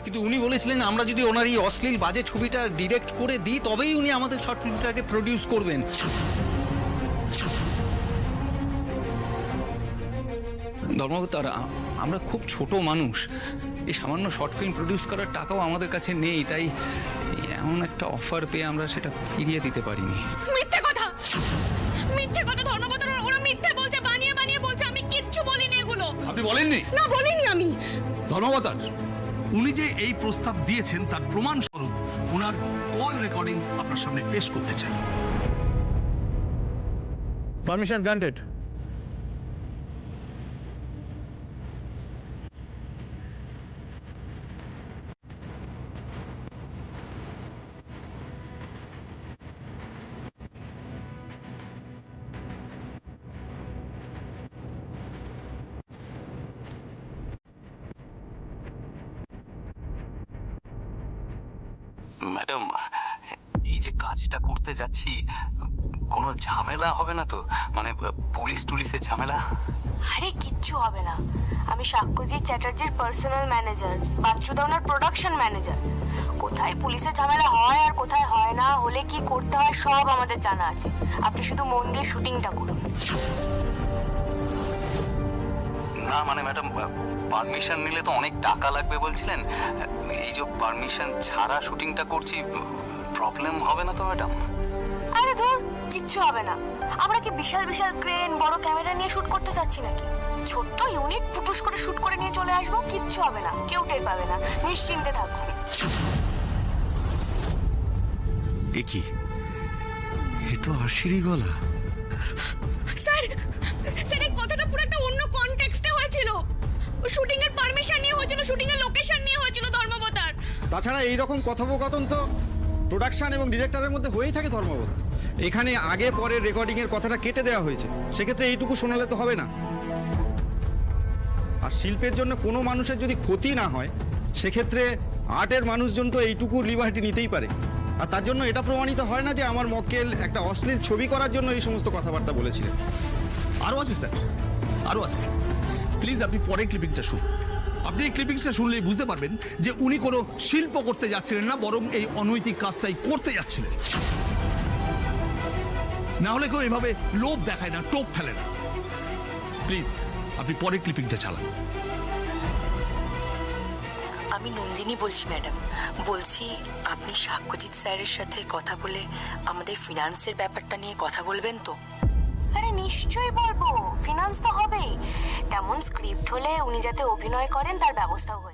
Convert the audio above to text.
কিন্তু উনি বলেছিলেন আমরা যদি ওনার এই অশ্লীল বাজে ছবিটা ডিরেক্ট করে দিই তবেই উনি আমাদের শর্ট ফিল্মটাকে প্রডিউস করবেন। ধর্মবতার, আমরা খুব ছোট মানুষ, এই সামান্য শর্ট ফিল্ম প্রডিউস করার টাকাও আমাদের কাছে নেই, তাই এমন একটা অফার পেয়ে আমরা সেটা ফিরিয়ে দিতে পারিনি। মিথ্যে কথা, মিথ্যে কথা ধর্মপত্র, ওরা মিথ্যে বলছে, বানিয়ে বানিয়ে বলছে। আমি কিচ্ছু বলিনি এগুলো। আপনি বলেননি? না, বলিনি আমি। ধর্মবতার, উনি যে এই প্রস্তাব দিয়েছেন তার প্রমাণ স্বরূপ ওনার কল রেকর্ডিংস আপনার সামনে পেশ করতে চাই। Permission granted. ম্যাডাম, এই যে কাজটা করতে যাচ্ছি কোনো ঝামেলা হবে না তো? মানে পুলিশ টুলিশের ঝামেলা? আরে কিচ্ছু হবে না। আমি সাক্ষ্যজিৎ চ্যাটার্জির পার্সোনাল ম্যানেজার, বাচ্চুদা ওনার প্রোডাকশন ম্যানেজার। কোথায় পুলিশের ঝামেলা হয় আর কোথায় হয় না, হলে কি করতে হয় সব আমাদের জানা আছে। আপনি শুধু মন দিয়ে শুটিংটা করুন। না মানে ম্যাডাম, পারমিশন নিলে তো অনেক টাকা লাগবে বলছিলেন। এই যে পারমিশন ছাড়া শুটিংটা করছি, প্রবলেম হবে না তো ম্যাডাম? আরে ধুর, কিচ্ছু হবে না। আমরা কি বিশাল বিশাল ক্রেন, বড় ক্যামেরা নিয়ে শুট করতে যাচ্ছি নাকি? ছোট্ট ইউনিট ফুটুস করে শুট করে নিয়ে চলে আসবো, কিচ্ছু হবে না, কেউ টের পাবে না, নিশ্চিন্তে থাকুন। এ কি? এ তো আরশিরই গলা। স্যার, স্যার এই কথাটা পুরো একটা অন্য কনটেক্সটে হয়েছিল। শুটিং এর পারমিশন নিয়ে হয়েছিল, শুটিং এর লোকেশন নিয়ে হয়েছিল ধর্মবতার। তাছাড়া এইরকম কথোপকথন তো প্রোডাকশন এবং ডিরেক্টরের মধ্যে হয়েই থাকে ধর্মবত। এখানে আগে পরে রেকর্ডিং এর কথাটা কেটে দেওয়া হয়েছে, সেক্ষেত্রে এইটুকু শোনালে তো হবে না। আর শিল্পের জন্য কোনো মানুষের যদি ক্ষতি না হয়, সেক্ষেত্রে আর্টের মানুষজন তো এইটুকু লিবার্টি নিতেই পারে। আর তার জন্য এটা প্রমাণিত হয় না যে আমার মক্কেল একটা অশ্লীল ছবি করার জন্য এই সমস্ত কথাবার্তা বলেছিলেন। আরো আছে স্যার, আরো আছে। প্লিজ আপনি পরে ক্লিপিংটা শুনুন। আপনি এই ক্লিপিংসটা শুনলেই বুঝতে পারবেন যে উনি কোনো শিল্প করতে যাচ্ছিলেন না, বরং এই অনৈতিক কাজটাই করতে যাচ্ছিলেন। না হলে কেউ এভাবে লোভ দেখায় না, টোপ ফেলে না। প্লিজ আপনি পরে ক্লিপিংটা চালান। আমি নন্দিনী বলছি ম্যাডাম। বলছি আপনি সাক্ষ্যজিৎ স্যারের সাথে কথা বলে আমাদের ফিনান্সের ব্যাপারটা নিয়ে কথা বলবেন তো? আরে নিশ্চয়ই বলবো, ফিনান্স তো হবেই। তেমন স্ক্রিপ্ট হলে উনি যাতে অভিনয় করেন তার ব্যবস্থাও হয়েছে।